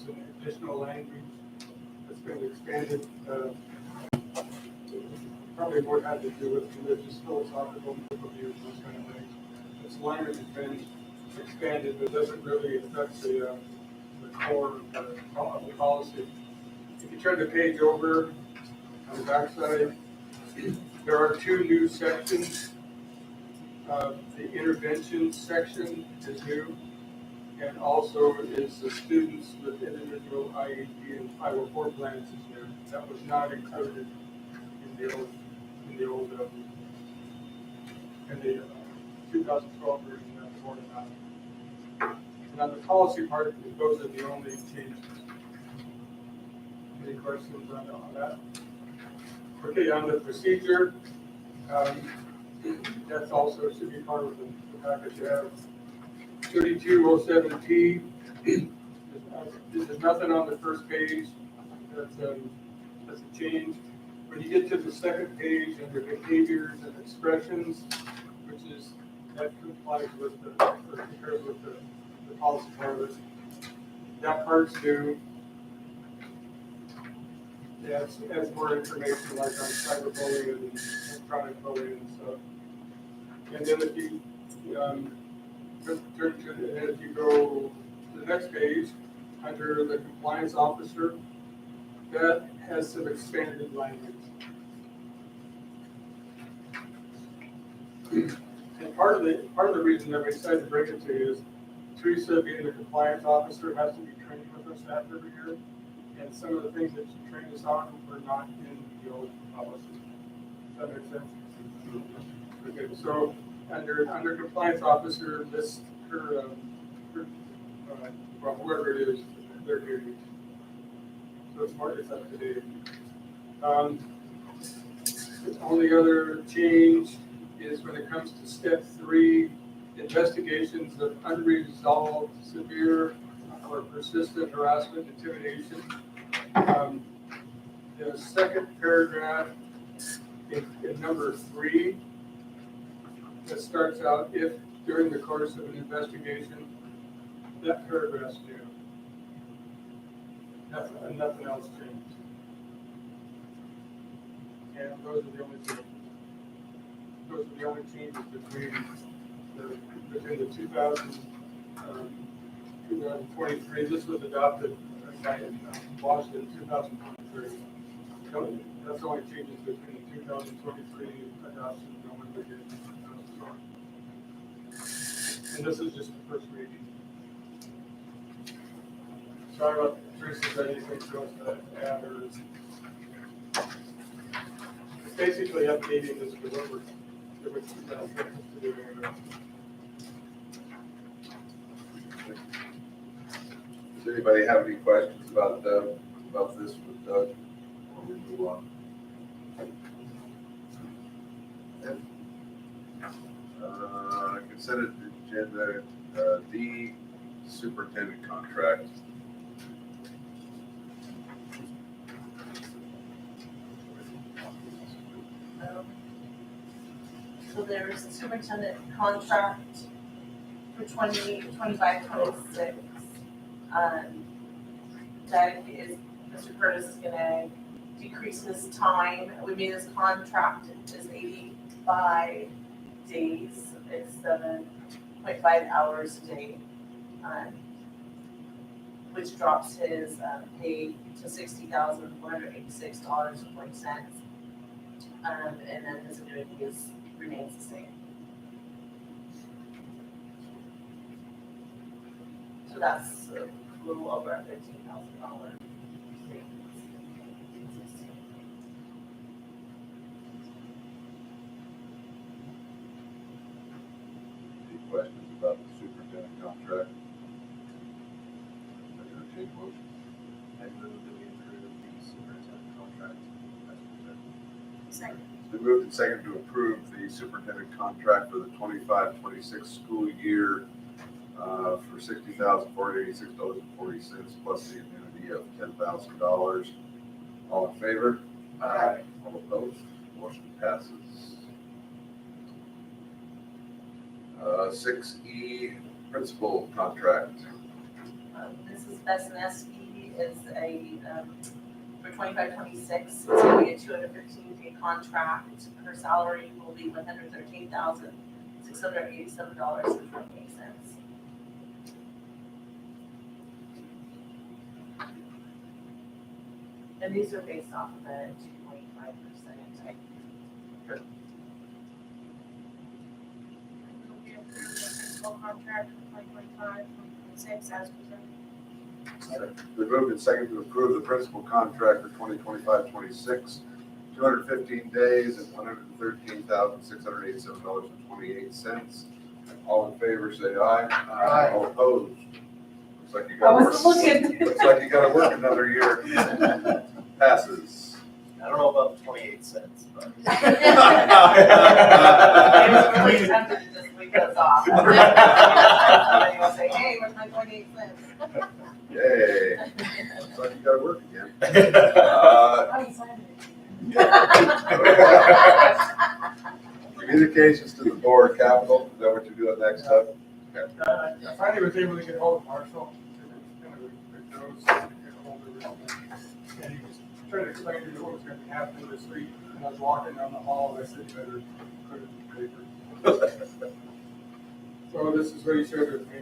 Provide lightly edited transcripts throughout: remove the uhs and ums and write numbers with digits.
some additional language that's been expanded. Probably more had to do with religious, philosophical views, those kind of things. This language has been expanded, but doesn't really affect the core of the policy. If you turn the page over on the backside, there are two new sections. The intervention section is new, and also is the students with individual IEP and 504 plans is new. That was not included in the old, in the 2012 version of the board of. And on the policy part, those are the only changes. Any questions on that? Okay, on the procedure, that's also should be part of the package you have. 3207T. There's nothing on the first page. That's a change. When you get to the second page under behaviors and expressions, which is that complies with compares with the policy part of it. That part's new. Yeah, it adds more information like on cyberbullying and electronic bullying and stuff. And then if you if you go to the next page under the compliance officer, that has some expanded language. And part of the reason that we decided to bring it to you is Teresa, being the compliance officer, has to be trained with our staff every year. And some of the things that she trained us on were not in the old policy. Does that make sense? Okay, so under compliance officer, list her well, whoever it is, their duties. So it's up to date. The only other change is when it comes to step 3, investigations of unresolved, severe, or persistent harassment, intimidation. The second paragraph in number 3, that starts out, if during the course of an investigation, that paragraph's new. Nothing else changed. And those are the only changes. Those are the only changes between the 2023. This was adopted by Washington in 2023. That's the only changes between the 2023 adoption and when we did. And this is just the first reading. Sorry about Teresa's anything to us to add or it's basically updating this to what we're to do anyway. Does anybody have any questions about this with Doug? Before we move on. Consent agenda D, superintendent contract. So there's a superintendent contract for 2025-26. Mr. Curtis is gonna decrease his time. We made his contract is 85 days. It's 7.5 hours a day, which drops his pay to $60,486.40. And then his annuity remains the same. So that's a little over $13,000. Any questions about the superintendent contract? Entertain motion. I move that we approve the superintendent contract as presented. Second. It's been moved and seconded to approve the superintendent contract for the 25-26 school year for $60,486.40 plus the annuity of $10,000. All in favor? Aye. All opposed? Motion passes. 6E, principal contract. Mrs. Besneski is for 25-26. It's gonna be a 215-day contract. Her salary will be $113,687.28. And these are based off of a 2.5%. We approve the principal contract for 2025-26 as presented. Been moved and seconded to approve the principal contract for 2025-26, 215 days and $113,687.28. All in favor, say aye. Aye. All opposed? Looks like you I got to was work. looking. Looks like you got to work another year. Passes. I don't know about the 28 cents, but. I was really tempted to just leave us off. And then you'll say, hey, where's my 28 cents? Yay. Looks like you got to work again. Communications to the board, capital, is that what you're doing next up? I finally was able to get hold of Marshall. Kind of a quick note, so I could get hold of him. And he was trying to explain to me what was going to be happening this week. And I was walking down the hall, and I said, you better put it in the paper. So this is what he shared with me.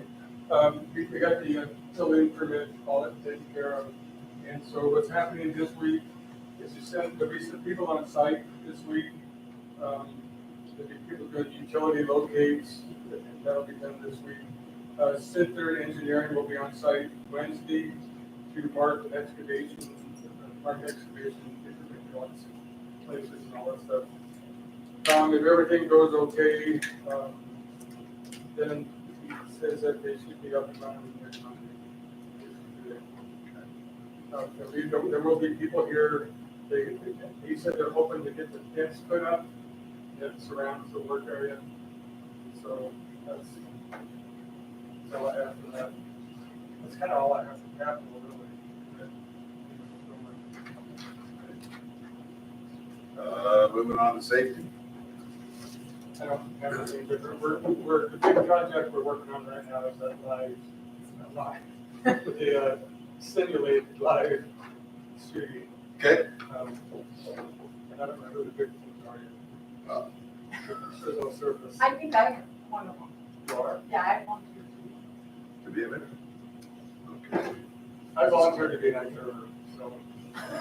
We got the building permit, all that taken care of. And so what's happening this week is there'll be some people on site this week. There'll be people doing utility locates, and that'll be done this week. Center Engineering will be on site Wednesday to mark excavation, different places and all that stuff. If everything goes okay, then he says that they should be up and running next Monday. There will be people here. He said they're hoping to get the fence put up that surrounds the work area. So that's all I have for that. That's kind of all I have for capital, really. Moving on to safety. I don't have anything different. We're the big project we're working on right now is that the simulated live shooting. Okay. And I don't know who the big ones are yet. So they'll surface. I think I have one of them. You are? Yeah, I have one too. To be a minute. Okay. I volunteered to be an observer, so.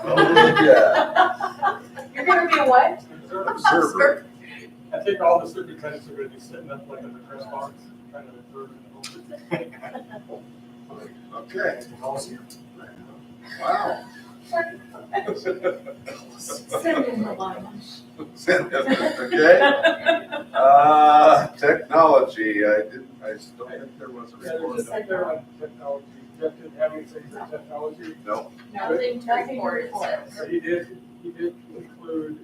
Oh, yeah. You're gonna be a what? Observer. I think all the superintendents are gonna be sitting up like in the press box, trying to observe it. Okay. Wow. Send in the lunch. Okay. Technology, I still think there was a Yeah, report. there's just there on technology. Jeff didn't have anything for technology. No. Nothing to report. But he did include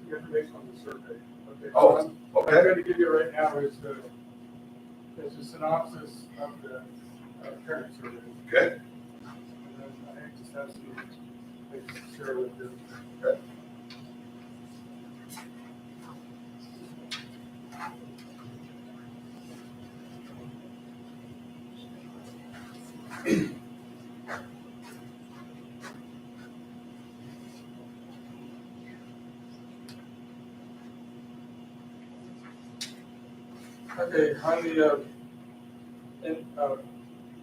information on the survey. Okay. Oh, So what I'm okay. going to give you right now is a synopsis of the current survey. Okay. And then I just have some things to share with you. Okay. Okay, on the,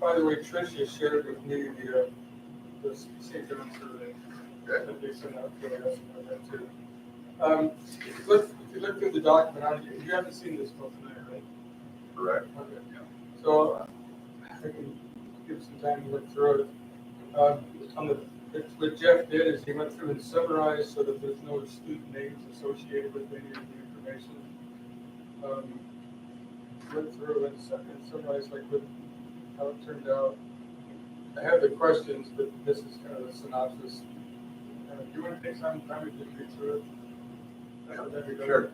by the way, Tricia shared with me the St. John survey that they sent out to us about that too. If you look through the document, you haven't seen this book tonight, right? Correct. Okay. So I can give some time to look through it. What Jeff did is he went through and summarized so that there's no student names associated with any of the information. Went through and summarized like how it turned out. I have the questions, but this is kind of a synopsis. Do you want to take some time to just read through it? That'd be better. Sure.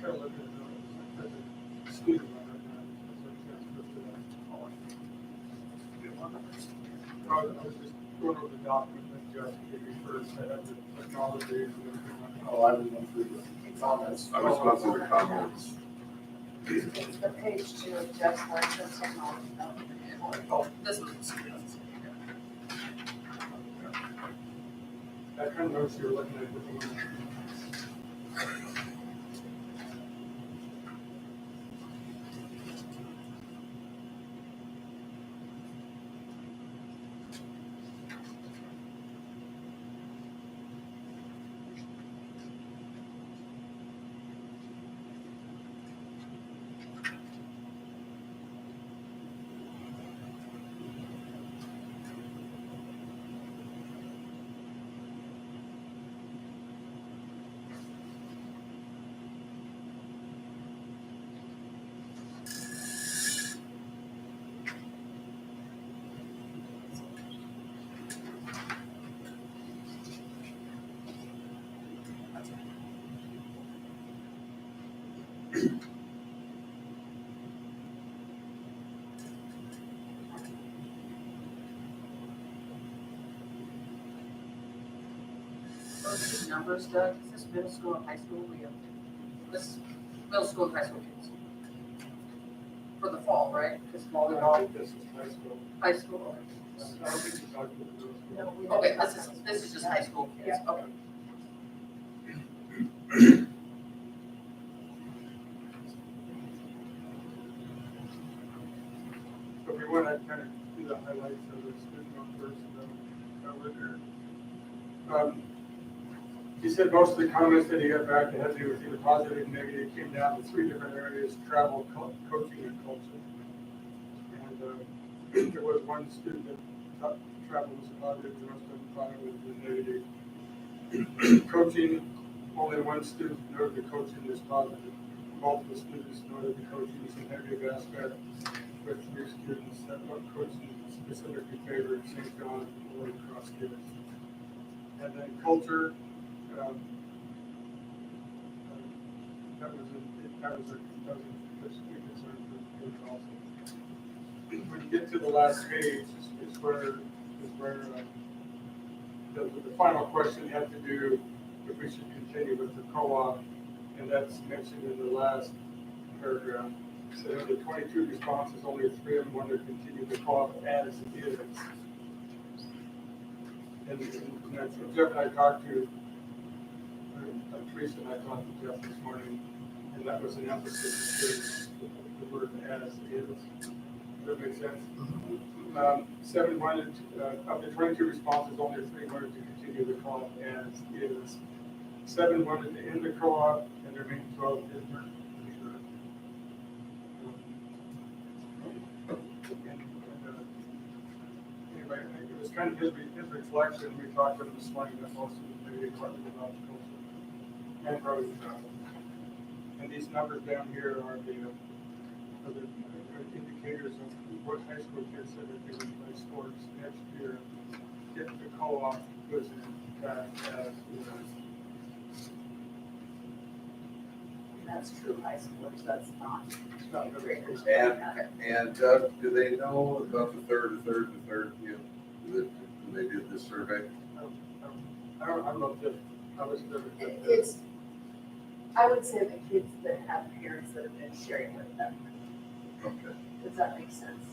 kind of looking at the student one right now. That's what it's I was just going over the document that Jeff gave me first. I had to acknowledge it and everything. Oh, I was going through the comments. I was going through the comments. It's the page 2 of Jeff's lecture technology. Oh, This was the students. that kind of notes you were looking at with the one. Those two numbers, Doug, is this middle school and high school? We have, this is middle school and high school kids. For the fall, right? Because I volleyball, think this is high school. high school. I don't think you talked about those. No, we Okay, don't. this is just high school kids, okay. So if we want to kind of do the highlights of the student one first, and then we'll go with her. He said most of the comments that he got back that had to do with either positive and negative came down to 3 different areas: travel, coaching, and culture. And there was one student that thought travel was a positive, the rest of them thought it was a negative. Coaching, only one student noted the coaching is positive. Multiple students noted the coaching is a negative aspect, with 3 students that what coaching specifically favored St. John or LaCrosse kids. And then culture, that was a concern for kids also. When you get to the last page, is where the final question had to do if we should continue with the co-op, and that's mentioned in the last paragraph. So of the 22 responses, only 3 of them wanted to continue the co-op as is. And that's what Jeff and I talked to, Teresa and I talked to Jeff this morning, and that was an emphasis to the word as is. Does that make sense? 7 wanted, of the 22 responses, only 3 wanted to continue the co-op as is. 7 wanted to end the co-op, and the remaining 12 did not. Anyway, it was kind of his reflection. We talked to him this morning that most of the maybe partly about culture and probably travel. And these numbers down here are the indicators of what high school kids said that they would play sports next year. If the co-op was in fact as That's true high schoolers, that's not. it's not really. And do they know about the third, you know, when they did this survey? I'm not just, I was never. It's, I would say the kids that have parents that have been sharing with them. Okay. Does that make sense?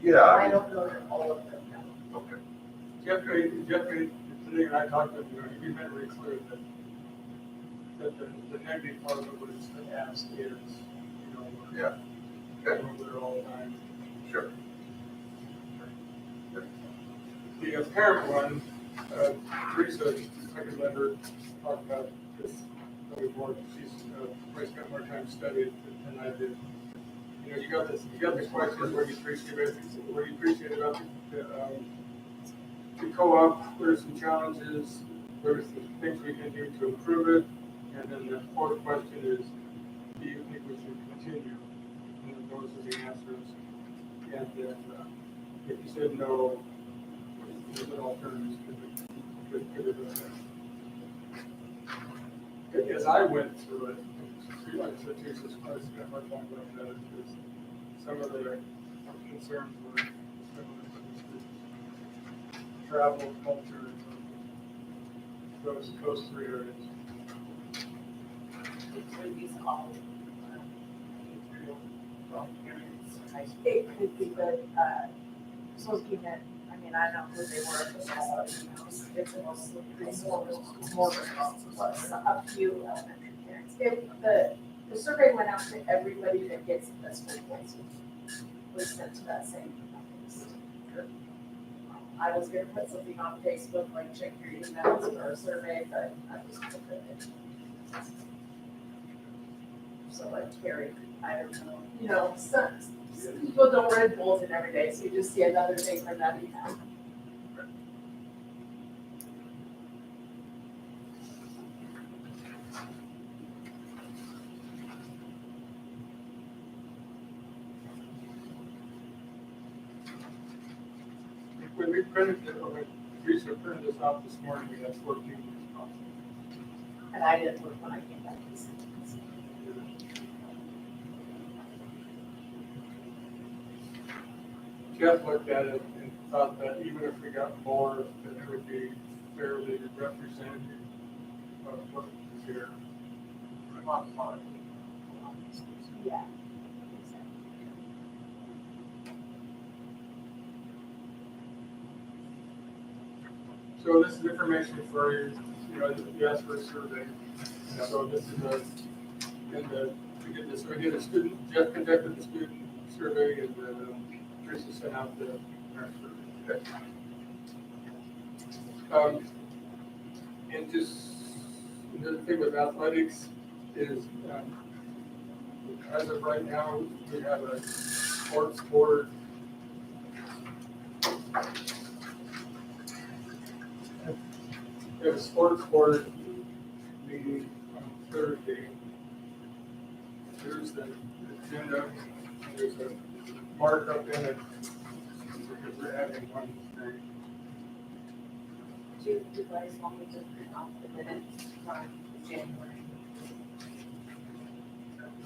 Yeah. I don't know that all of them know. Okay. Jeffrey, today when I talked to him, you know, he made it very clear that the negative part of it was the as is, you know. Yeah. Okay. Over there all the time. Sure. The parent one, Teresa, I could let her talk about this a little more. She's probably spent more time studying it than I did. You know, you got the questions where you appreciate about the co-op, what are some challenges, what are some things we can do to improve it? And then the 4th question is, do you think we should continue? And then those are the answers. And then if you said no, what alternatives could it be? As I went through it, like I said, Jesus Christ, got my time looking at it, because some of the concerns were similar to the students. Travel, culture, those three areas. Would these all, It could be, but, supposed to be that, I mean, I don't know who they were, but it's mostly more responsible, plus a few elementary parents. The survey went out to everybody that gets the school points, was sent to that same place. I was gonna put something on Facebook, like check your emails for a survey, but I just put it. So like Carrie, I don't know, some people don't read bulletin every day, so you just see another thing from that email. When we printed it, when Teresa printed this out this morning, we had 14 responses. And I didn't look when I came back. Jeff looked at it and thought that even if we got more, that it would be fairly representative of what is here. Yeah. So this is information for you, you asked for a survey. So this is we did a student, Jeff conducted the student survey, and Teresa sent out the parent survey. And just another thing with athletics is, as of right now, we have a sports board. We have a sports board meeting on Thursday. Here's the agenda. There's a markup in it because we're having one thing. do you guys want me to print off the minutes from January?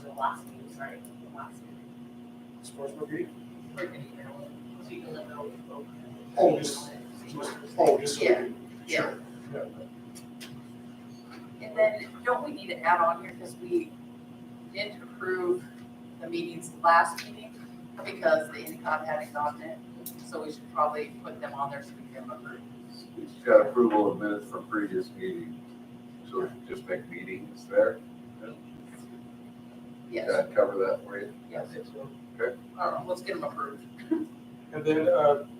The last meeting, sorry, the last meeting. Sports board meeting? Or you can email it, so you can let me know. Oh, just. Yeah. Sure. Yeah. And then don't we need to add on here, because we didn't approve the meetings last meeting because the income hadn't gotten it, so we should probably put them on there so we can approve. She's got approval of minutes from previous meetings, so we should just make meetings there. Yes, Does that cover that for you? yes, So, all right, let's get them approved. and then,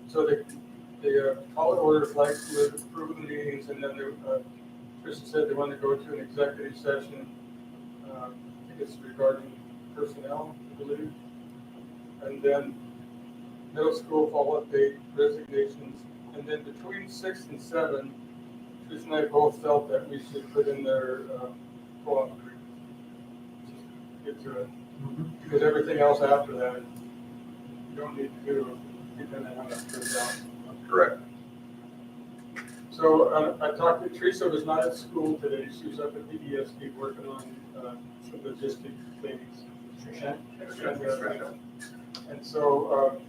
so the call it order like with approving the meetings, and then Kristen said they want to go to an executive session. I think it's regarding personnel, I believe. And then middle school fall update, resignations, and then between 6 and 7, Kristen and I both felt that we should put in their co-op agreement. Get to it. Because everything else after that, you don't need to do, depending on how that turns out. Correct. So I talked to Teresa, was not at school today. She was up at the ESD working on some logistic things. And so,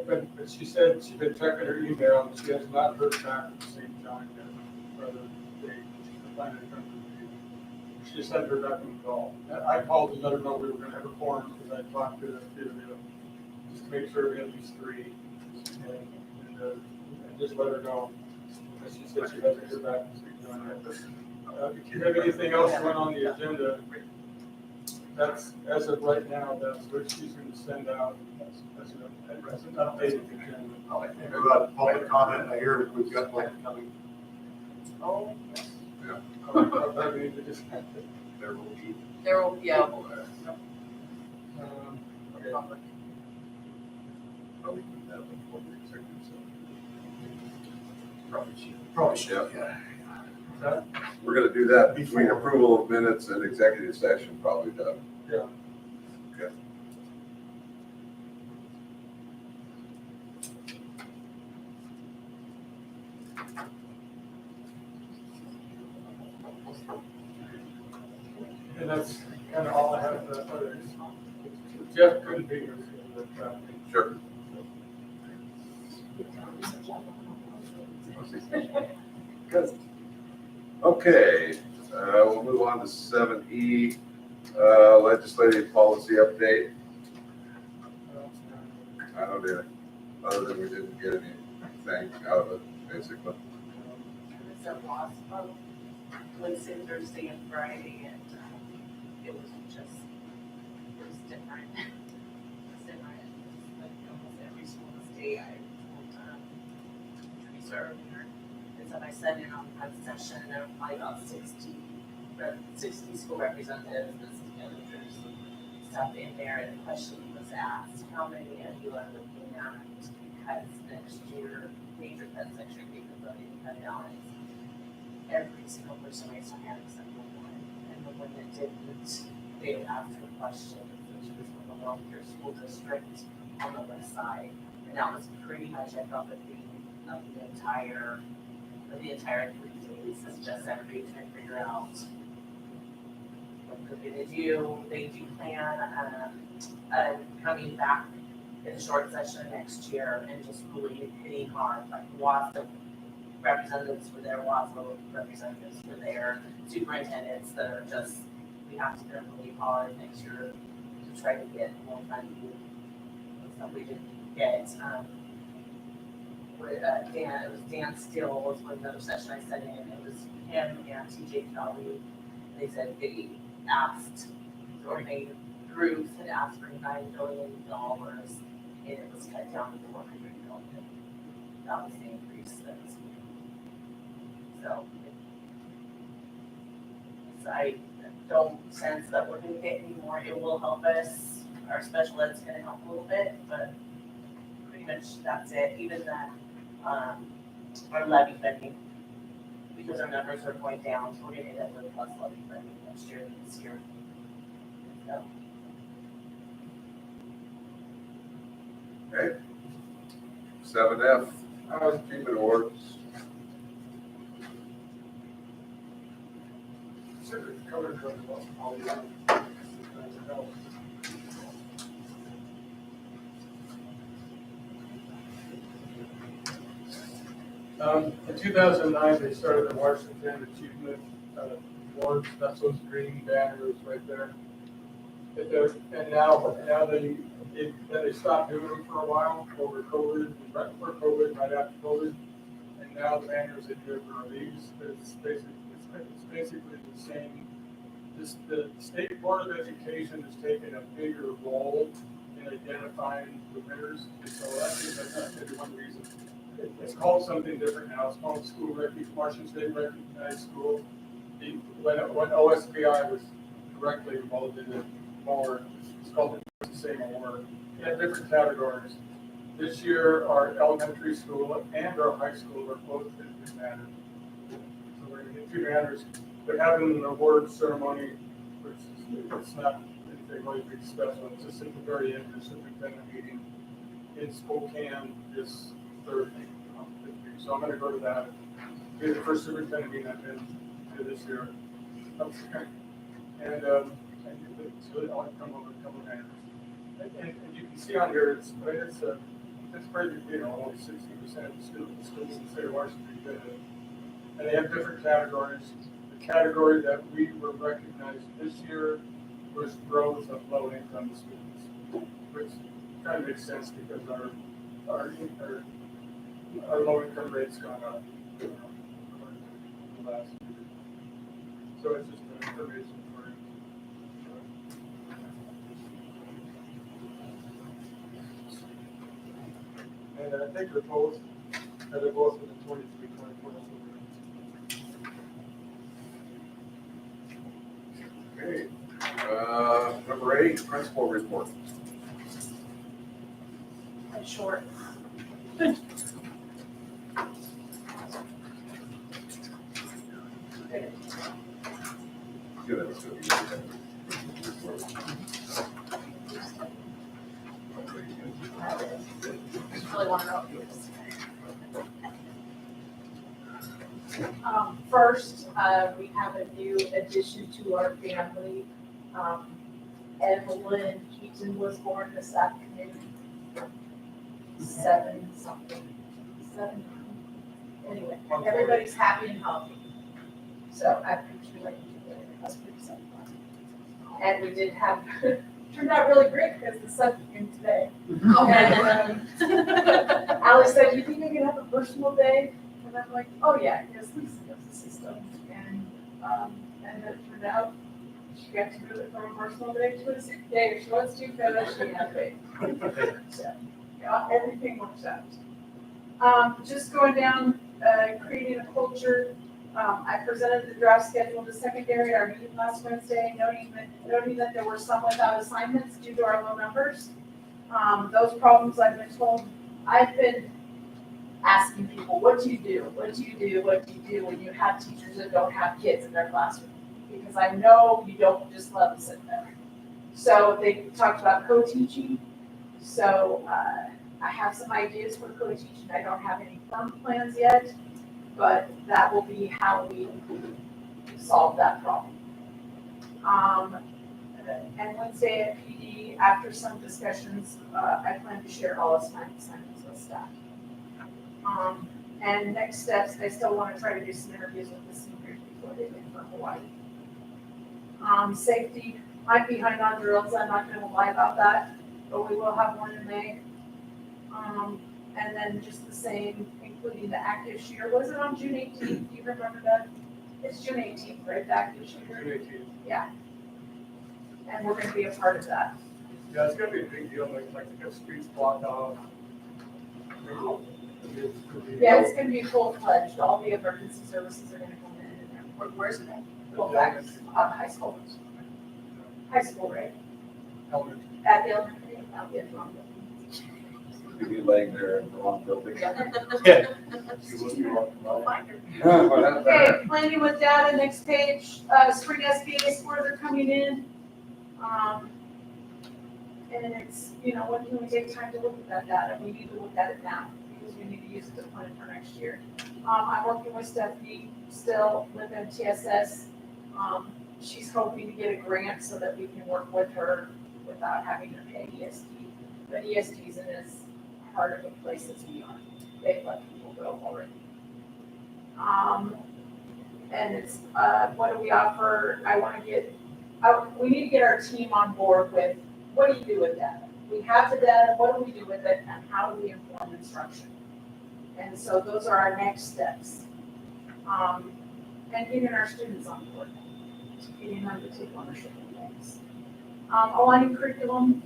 but she said she's been checking her email and she has not heard back from St. John yet. Whether they plan to come to the meeting. She sent her back a call. I called to let her know we were going to have a forum because I talked to the few of them, just to make sure we had at least 3 and just let her know. She said she hasn't heard back from St. John yet. If you have anything else going on the agenda, that's, as of right now, that's what she's going to send out as an updated agenda. Think about public comment, I hear we've got public coming. Oh, I mean, we just have to, There will be. there will, yeah. okay. Probably put that before the executive session. Probably should, yeah. That, We're gonna do that between approval of minutes and executive session, probably, Doug. yeah. Okay. And that's kind of all I Jeff couldn't be here. So, Sure. Good. Okay, we'll move on to 7E, legislative policy update. I don't know, other than we didn't get anything out of it, basically. It's a loss of Wednesday, Thursday, and Friday, and it was different. It was different. Like almost every school this day, I told reserve here. And so I sat in on a session, and there were probably about 60 school representatives, business managers, stuff in there, and the question was asked, how many of you are looking at cuts next year, major cuts next year, because of any cut down? Every single person raised their hand except for one, and the one that didn't, they would ask her question, which was from the Welfare School District on the west side, and that was pretty much, I felt, the theme of the entire 3 days, is just everybody trying to figure out what they're gonna do. They do plan coming back in a short session next year and just really hitting hard, like WASO representatives were there, WASO representatives were there, superintendents that are just, we have to get really hard next year to try to get more funding. Stuff we didn't get. It was Dan Steele was one other session I sat in, it was him and TJ Kelly. They said they asked, or they groups had asked for $9 billion, and it was cut down to $400 million. That was the increase that was made. So I don't sense that we're gonna get any more. It will help us. Our special ed's gonna help a little bit, but pretty much that's it. Even that, our levy funding, because our numbers are going down, so we're gonna end up with plus levy funding next year than this year. So. Okay. 7F, achievement awards. covered very well. All the other things that help. In 2009, they started the Washington Achievement Awards. That's those green banners right there. And now they stopped doing them for a while over COVID, right before COVID, right after COVID. And now the banners they do for these, it's basically the same. The State Board of Education has taken a bigger role in identifying the winners. So that's maybe one reason. It's called something different now. It's called Washington State Recognized School. When OSBI was directly involved in it more, it's called the same award. It had different categories. This year, our elementary school and our high school are both in this banner. So we're going to get 2 banners. They're having an award ceremony, which is it's not anything really big special. It's just at the very end of the superintendent meeting in Spokane this Thursday. So I'm going to go to that. Be the first superintendent meeting I've been to this year. And so I'll come over a couple of banners. And you can see on here, it's pretty, only 60% of the schools in the state of Washington did it. And they have different categories. The category that we were recognized this year was growth of low-income students, which kind of makes sense because our low-income rate's gone up the last year. So it's just an information for you. And I think they're both in the 23-24 school. Okay. Number 8, principal report. And short. Good. Really want to know. First, we have a new addition to our family. Evelyn Keaton was born this afternoon. 7 something, 7. Anyway, everybody's happy and healthy. So I appreciate it. That's pretty exciting. And we did have, turned out really great because the sun came today. And Ally said, "You think you're gonna have a personal day?" And I'm like, "Oh yeah, because Lisa knows the system." And it turned out she got to move it from a personal day to a sick day. If she wants to, because she had to. So, yeah, everything works out. Just going down, creating a culture. I presented the draft schedule to secondary, our meeting last Wednesday, noting that there were some without assignments due to our low numbers. Those problems I've been asking people, what do you do? What do you do? What do you do when you have teachers that don't have kids in their classroom? Because I know you don't just let them sit there. So they talked about co-teaching. So I have some ideas for co-teaching. I don't have any firm plans yet, but that will be how we solve that problem. And Wednesday at PD, after some discussions, I plan to share all assignments with staff. And next steps, I still want to try to do some interviews with the seniors before they leave for Hawaii. Safety, I'm behind on drills, I'm not gonna lie about that, but we will have one in May. And then just the same, including the active shooter. Was it on June 18th? Do you remember that? It's June 18th, right, the active shooter? June 18th. Yeah. And we're gonna be a part of that. Yeah, it's gonna be a big deal, like to get streets blocked off. Yeah, it's gonna be full-fledged. All the emergency services are gonna come in and Where's it at? go back, high school. High school, right? Elementary. At the elementary, I'll get wrong. You'd be laying there in the wrong building. We'll find her. Okay, planning with data, next page, spring SBA scores are coming in. And it's, when can we take time to look at that data? We need to look at it now, because we need to use it to plan for next year. I'm working with Stephanie still with MTSS. She's hoping to get a grant so that we can work with her without having to pay EST. But EST isn't as hard of a place as we are. They've let people go already. And it's, what do we offer? We need to get our team on board with, what do you do with data? We have the data, what do we do with it, and how do we inform instruction? And so those are our next steps. And getting our students on board, getting them to take ownership of things. Aligning curriculum,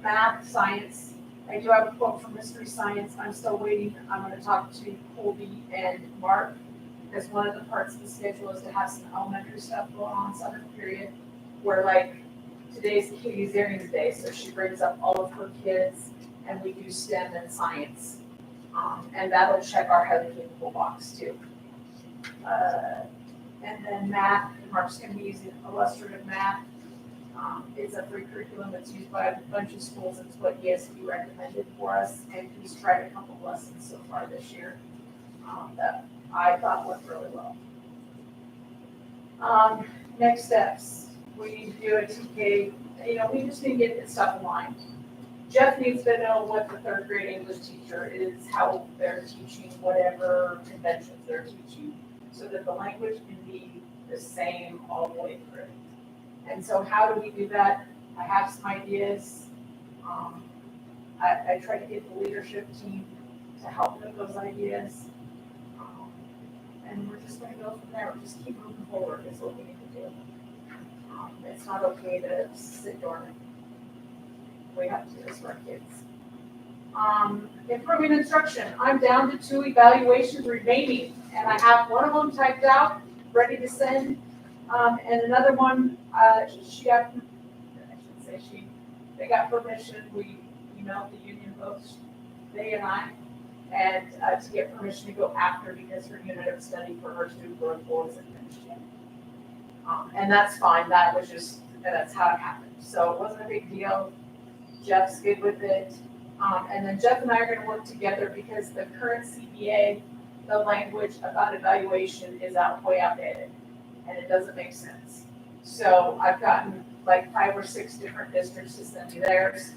math, science. I do have a quote from Mystery Science. I'm still waiting. I'm going to talk to Colby and Mark, because one of the parts of the schedule is to have some elementary stuff going on seventh period, where like today's Katie's Earrings Day, so she brings up all of her kids, and we do STEM and science, and that'll check our highly capable box too. And then math, Mark's going to be using illustrative math. It's a free curriculum that's used by a bunch of schools. It's what ESP recommended for us, and he's tried a couple of lessons so far this year that I thought went really well. Next steps, we need to do a TK. We just need to get this stuff aligned. Jeff needs to know what the third grade English teacher is, how they're teaching whatever conventions they're teaching, so that the language can be the same all the way through. And so how do we do that? I have some ideas. I try to get the leadership team to help with those ideas. And we're just going to go from there. We'll just keep moving forward is what we need to do. It's not okay to sit dormant. We have to do this for our kids. Improving instruction. I'm down to 2 evaluations remaining, and I have one of them typed out, ready to send. And another one, they got permission. We emailed the union folks, they and I, and to get permission to go after, because her unit of study for her student growth goal isn't finished yet. And that's fine. That's how it happened. So it wasn't a big deal. Jeff's good with it. And then Jeff and I are going to work together, because the current CBA, the language about evaluation is way outdated, and it doesn't make sense. So I've gotten like 5 or 6 different districts to send me theirs.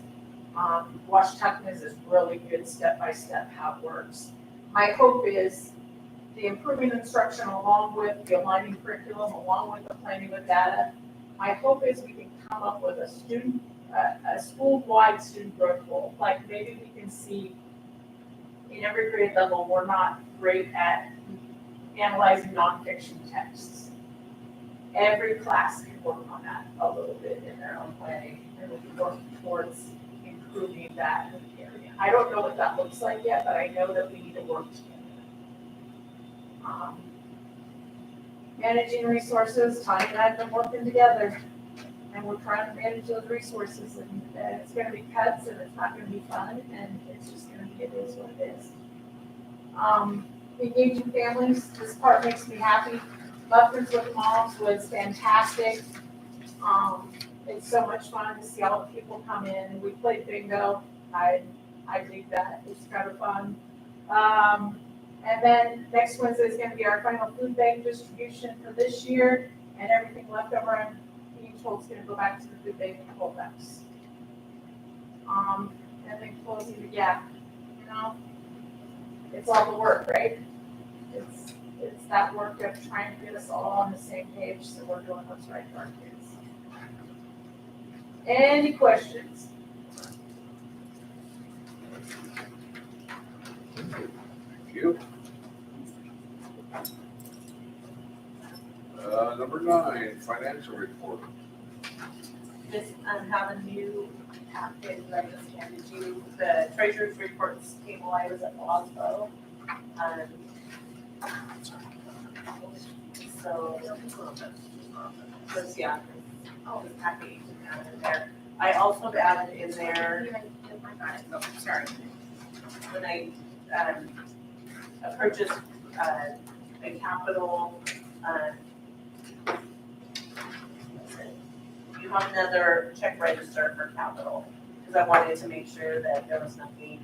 Washtuckness is really good step-by-step how it works. My hope is the improving instruction along with the aligning curriculum, along with the planning with data. My hope is we can come up with a school-wide student growth goal. Like maybe we can see in every grade level, we're not great at analyzing nonfiction texts. Every class can work on that a little bit in their own way, and we can work towards improving that area. I don't know what that looks like yet, but I know that we need to work together. Managing resources, Tanya and I have been working together, and we're trying to manage those resources, and it's gonna be cuts, and it's not gonna be fun, and it's just gonna be, it is what it is. Engaging families, this part makes me happy. Muffins with Moms was fantastic. It's so much fun to see all the people come in, and we played bingo. I think that it's kind of fun. And then next Wednesday is gonna be our final food bank distribution for this year, and everything left over, I'm being told is gonna go back to the food bank and holdouts. And then closing the gap, you know, it's all the work, right? It's that work of trying to get us all on the same page, so we're doing what's right for our kids. Any questions? Thank you. Number 9, financial report. Just have a new packet that I just handed you. The treasurer's reports came while I was at Oslo. So, yeah, this package is added in there. I also added in there, oh, sorry. When I purchased a capital, you have another check register for capital, because I wanted to make sure that there was nothing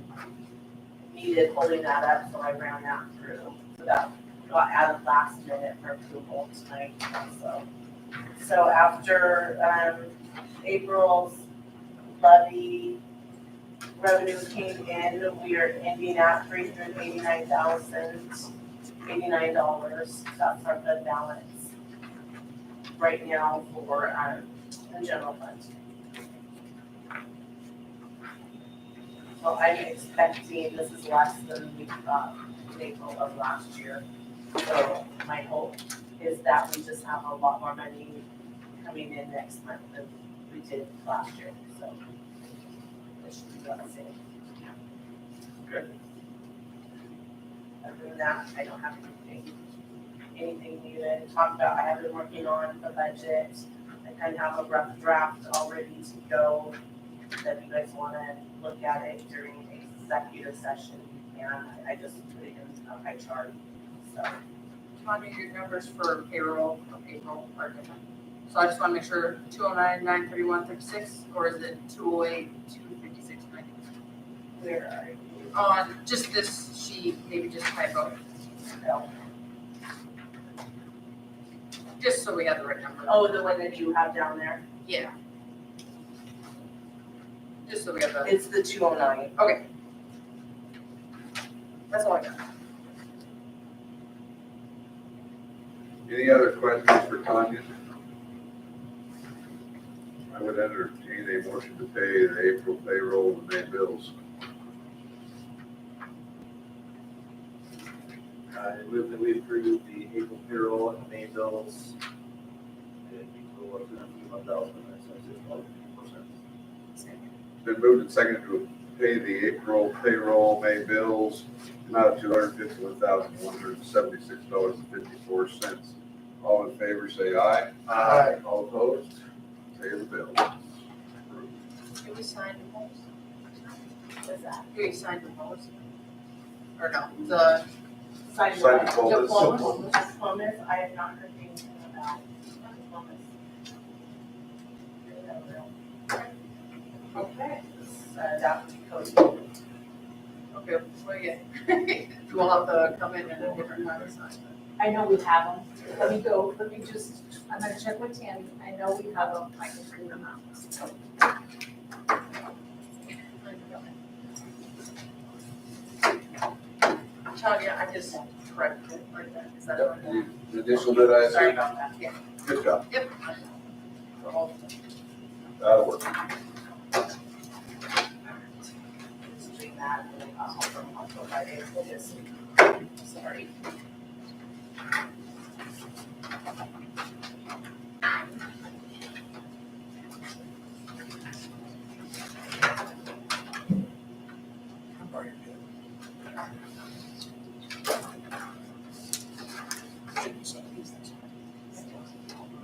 needed holding that up, so I ran that through. So that got added last minute for approval tonight also. So after April's levy revenues came in, we are ending at $389,089. That's our fund balance right now for the general fund. So I'm expecting, this is less than we got in April of last year. So my hope is that we just have a lot more money coming in next month than we did last year, so. It should be about the same. Okay. Other than that, I don't have anything new to talk about. I have been working on the budget. I kind of have a rough draft all ready to go. If you guys want to look at it during executive session, and I just put it in a pie chart, so. Tanya, your numbers for payroll from April are different. So I just want to make sure 209, 931, 36, or is it 208, 256, 90? Where are you? On just this sheet, maybe just typo, No. just so we have the right number. Oh, the one that you have down there? Yeah. Just so we have the, It's the 209. okay. That's all I got. Any other questions for Tanya? I would entertain a motion to pay the April payroll and May bills. I move that we approve the April payroll and May bills. And equal to $1,976.54. It's been moved and seconded to pay the April payroll, May bills, amount of $251,176.54. All in favor, say aye. Aye. All opposed? Pay the bill. Do we sign the polls? What's that? Do we sign the polls? Or no, the Sign Sign what? diplomas. Diplomas, I have not heard anything about diplomas. Okay. Adopt code. okay, what do you get? We'll have to come in at a different time to sign I know we have them. Let me just, I'm gonna check with Tammy. I know we have them. I can print them out. Tanya, I just corrected it like that. Is that okay? Additional bid, I Sorry assume? about that, yeah. Good job. Yep. That'll work. Just doing that, and then I'll go by day for this. Sorry.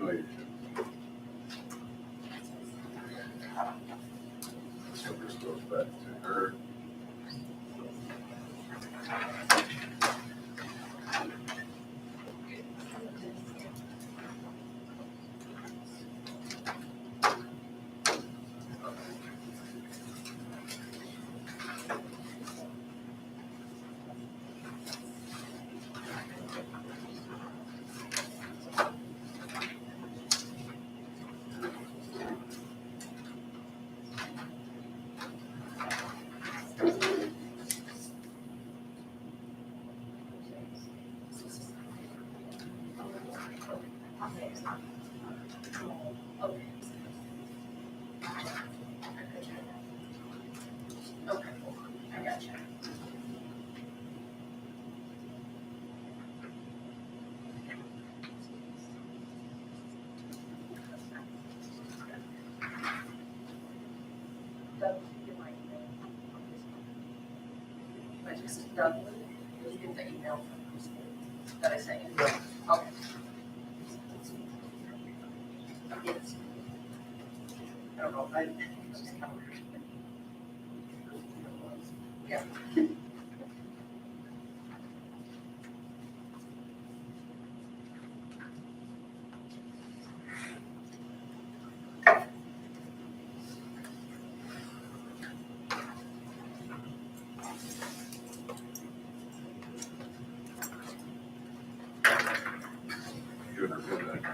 No, you shouldn't. So this goes back to her. Okay, I got you. I just done, did you get the email that I sent you? Okay. Yes. I don't know if I. Yeah. You and her bid that.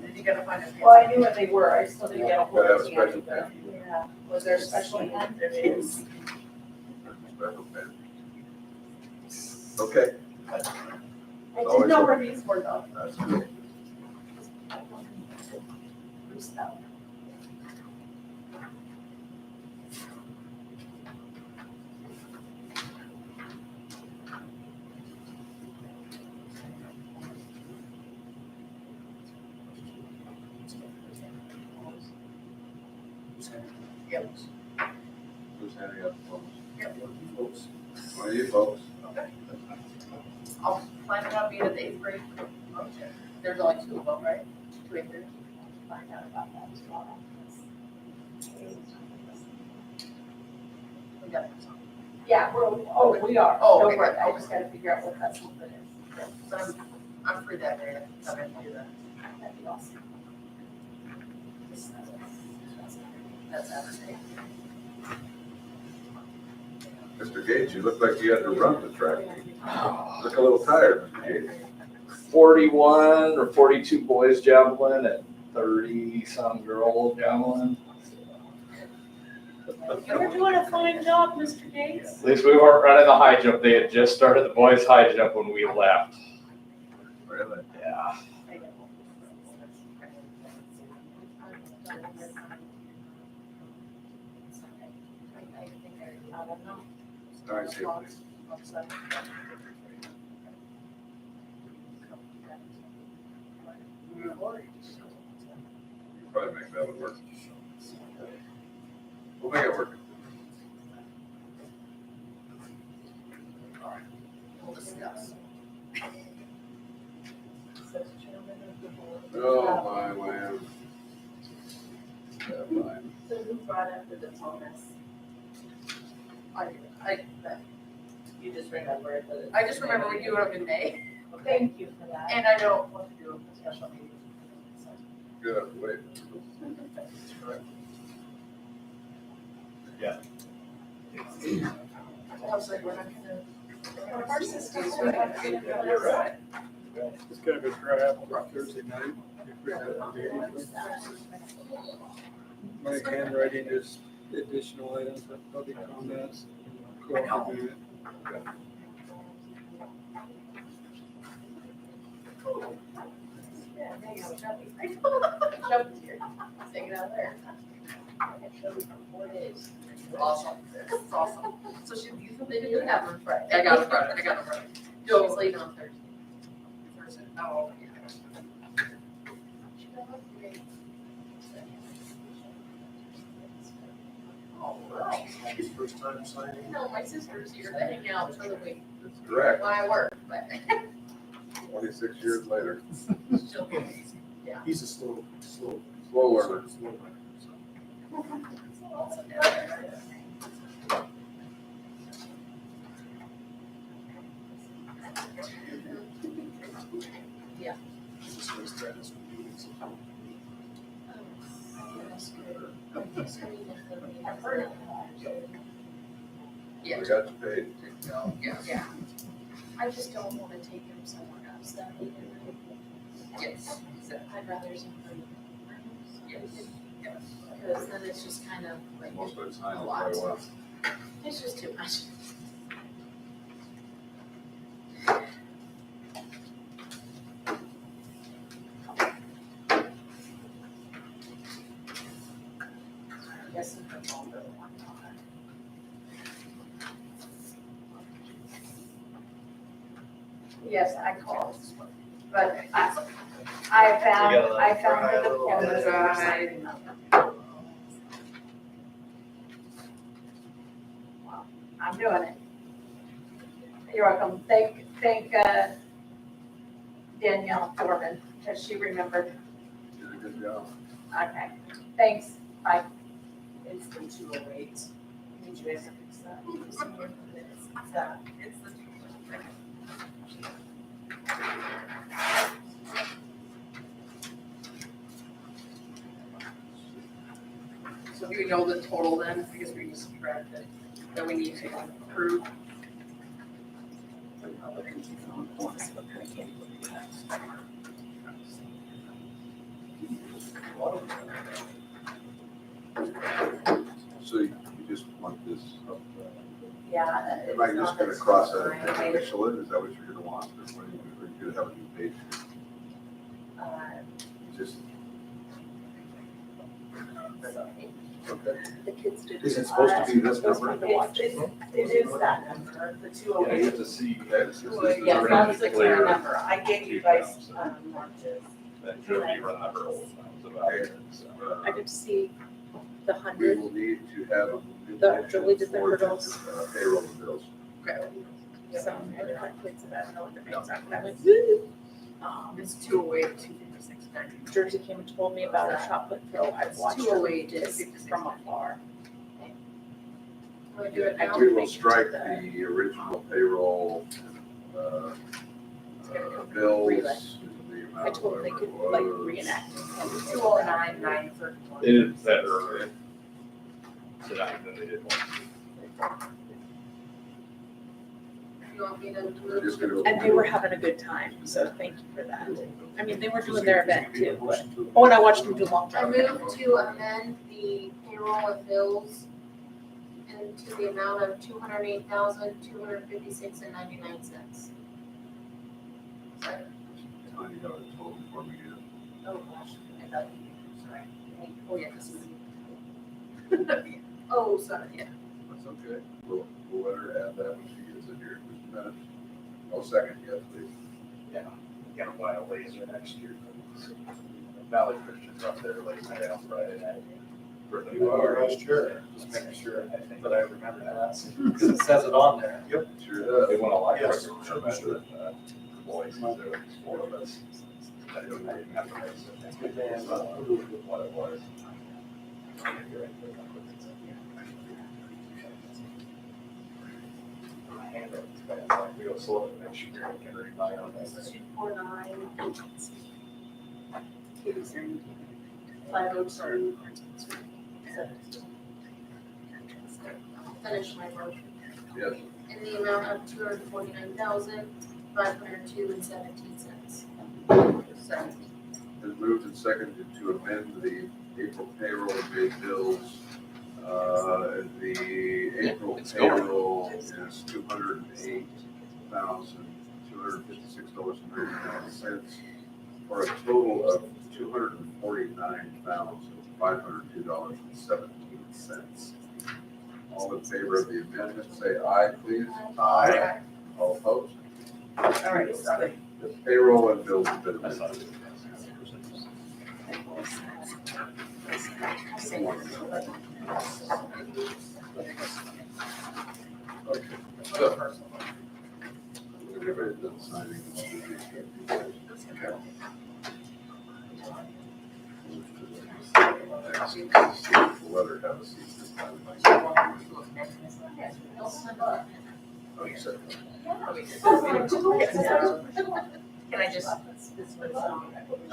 Did you gotta find a? Well, I knew what they were, I still didn't get a hold Gotta have of a Tammy, special but, pen. yeah, was there a special one? There is. Special pen. Okay, I didn't know where these were though. that's good. Who's that? Yep. Who's handing out the phones? Yep. One of you folks. I'll find out being at the 8th grade. There's only 2 of them, right? 2 8th graders. Find out about that as well. We got it. Yeah, we are. Oh, Don't okay. worry, I just gotta figure out what that something is. So I'm free that day. Come in and do that. That'd be awesome. That's Saturday. Mr. Gates, you look like you had to run the track. Look a little tired, Mr. Gates. 41 or 42 boys javelin and 30-some girl javelin. You're doing a fine job, Mr. Gates. At least we weren't running the high jump. They had just started the boys' high jump when we left. Really? Yeah. Nice, yeah. Probably make that one work. We'll make it work. We'll discuss. Oh, my land. Yeah, fine. So who brought up the diplomas? You just remember it, but. I just remember we do it in May, Thank you for that. and I don't want to do a special meeting. Good, wait. I was like, we're not gonna You're right. It's kind of a draft for Thursday night. If we have a meeting. My handwriting is additional items, public comments. Coordinate. Yeah, there you go, Chubby. Chubby's here. Take it out there. Chubby for 4 days. Awesome. That's awesome. So they do have them Friday. I got them Friday. She's leaving on Thursday. Thursday. Oh, yeah. All right. First time signing. No, my sister's here to hang out for the week. Correct. When I work, but 26 years later. she'll be amazing. Yeah. He's a slow Slow learner. learner, so. Also down there. He's just gonna start his meetings. Yeah. We got you paid. Yeah. I just don't wanna take him somewhere else that he can. Yes. Exactly. I'd rather somebody. Yes. Because then it's just kind of like, Most of the time, it's very well. it's just too much. I guess I'm gonna go over one time. Yes, I called, but I found the diplomas. I'm doing it. You're welcome. Thank Danielle Thorman, because she remembered. Did a good job. Okay, thanks. Bye. It's the 208. Need you guys to fix that. It's the. So do we know the total then? I guess we just subtract it, that we need to approve. So you just want this, Yeah. am I just gonna cross out and initial it? Is that what you're gonna want? Or what are you gonna have a new page? You just, okay. The kids did. Is it supposed to be this number? It is that number, the Yeah, you 208. have to see, This is- Yes, that's the clear. clear number. I gave you guys marches. that Jody remember old times about it, so. I could see the We 100. will need to have a The Julie did the for hurdles. Payroll and bills. Some of the kids that I don't know what their names are, but I went, It's 208, 256, 90. Jersey came and told me about a chocolate throw. I watched her 208 do is it from afar. Want to do it now? We will strike the original payroll, bills. I told them they could like reenact. 209, 931. They did better tonight than they did once. You want me to We're just do gonna- And they were having a good time, so thank you for that. I mean, they were doing their event too, but, oh, and I watched them do long I jump. move to amend the payroll of bills into the amount of $208,256.99. Tony got a total before we get it. Oh, gosh, I thought you, sorry. Oh, yeah, this is. Oh, sorry, yeah. That's okay. We'll let her add that when she gets in here in just a minute. No second yet, please. Gonna buy a laser next year. Valley Christian's up there late night on Friday night. You are vice chair. Just making sure that I remember that, because it says it on there. Yep. Sure They does. want a lot Yes, quicker, sure, remember, sure. boys, they're four of us. I don't remember It's good to have, what it was. we go slow to make sure you can read my own. 249. 502. Finish my motion. Yes. in the amount of $249,502.17. Been moved and seconded to amend the April payroll and pay bills. The April payroll is $208,256.99 for a total of $249,502.17. All in favor of the amendment, say aye, please. Aye. All opposed? All right, sorry. The payroll and bills have been amended. Okay. Everybody's done signing. Okay. Weather have a seat this time. Oh, you said. Can I just? I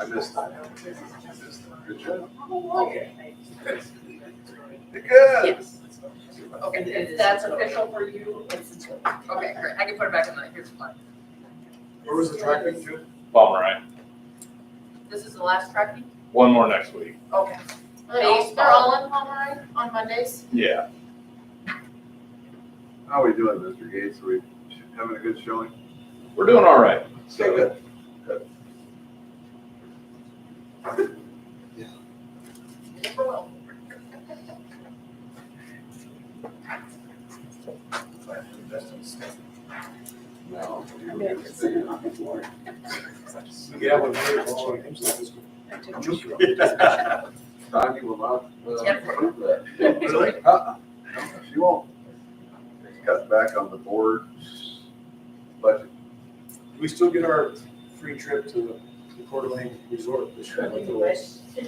missed that. Good job. Okay. Good. Yes. Okay, if that's official for you, it's, okay, great, I can put it back in the, here's mine. Where was the track meet to? Pomeroy. This is the last track meet? One more next week. Okay. They're all in Pomeroy on Mondays? Yeah. How are we doing, Mr. Gates? Are we having a good showing? We're doing all right. Okay, So good. No. Yeah, when they all on him, so this Tanya will not Yeah. approve that. Really? She won't. Cut back on the board's budget. Do we still get our free trip to the Coeur d'Alene Resort this year? You wish. Yeah,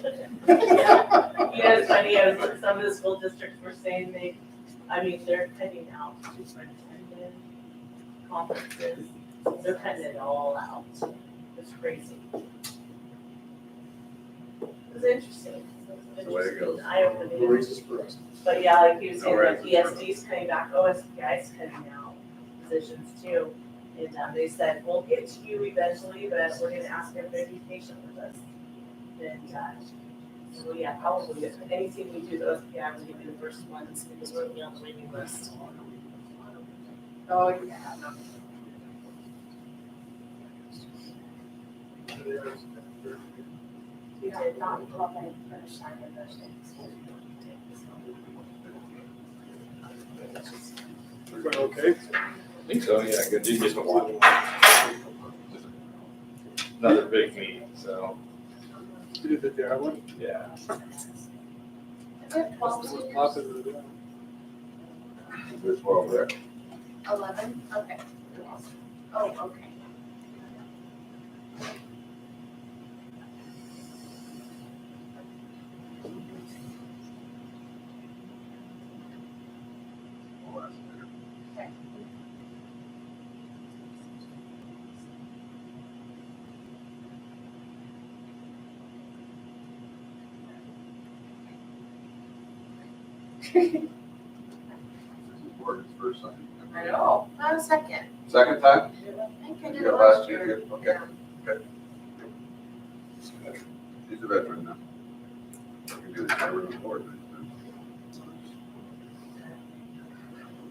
you know, it's funny, I was, some of the school districts were saying they're cutting out superintendent conferences. They're cutting it all out. It's crazy. It was interesting. That's the way it goes. Eye-opening. No reasons for us. But yeah, like you were saying, No like raises. ESD's coming back, OSPI's cutting out positions too. And they said, we'll get to you eventually, but we're gonna ask everybody to be patient with us. And, so yeah, probably if anything we do to OSPI, we're gonna be the first ones because we're on the waiting list. Oh, yeah, no. We did not have any finish line in those things. We're going okay? I think so, yeah, good. Just a one. Another big meeting, so, You did the other one? yeah. Is it 12 What's seniors? popular? There's 12 there. 11? Okay. Oh, okay. Oh, that's there. This is Morgan's first time. I know. Second. Second time? I think I You did it got last last year. year? Okay. He's a veteran now. You can do the chairman of the board.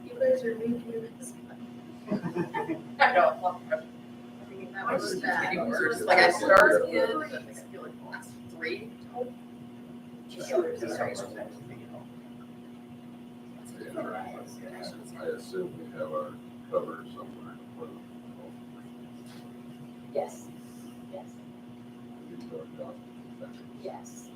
You guys are making this. I know. That was bad. Getting worse, like I started in, I think I feel like the last 3. I assume we have our cover somewhere. Yes, yes, yes.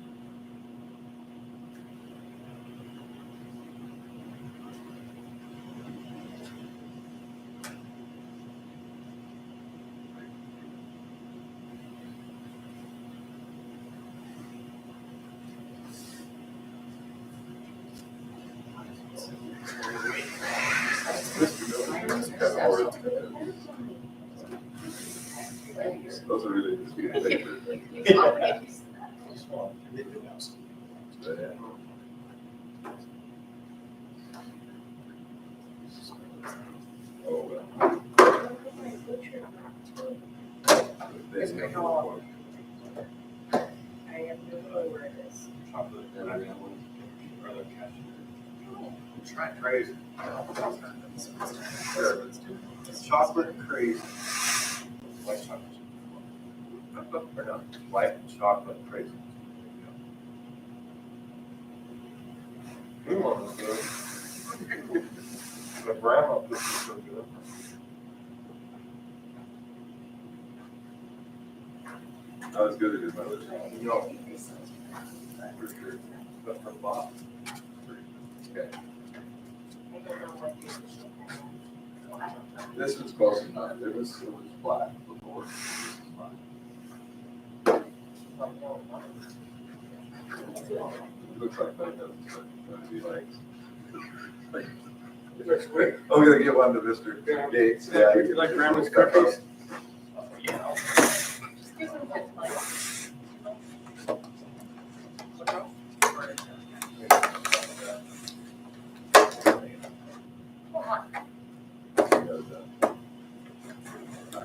Those are really just good pictures. It's gonna go up. I have no clue where it is. Chocolate, And I mean, brother catch. Try Crazy. Sure. Chocolate crazy. White chocolate. Or no, white chocolate crazy. Blue one was good. The brown one, this is so good. Not as good as his mother's. No, For sure. but for Bob. Okay. I don't know what the official plan is. This was close enough. It was black before. Looks like that doesn't, but it's gonna be like, It looks quick. oh, we're gonna get one to Mr. Yeah. Gates. Yeah. You like grandma's cookies? Yeah. Just give them a bit like.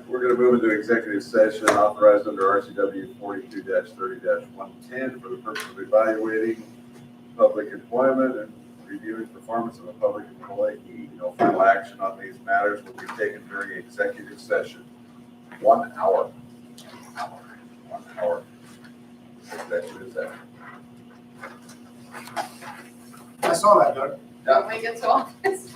We're gonna move into executive session authorized under RCW 42-30-110 for the purpose of evaluating public employment and reviewing performance of a public employee. No final action on these matters will be taken during executive session. 1 hour. 1 hour. Executive session. I saw that, Doug. When we get to office.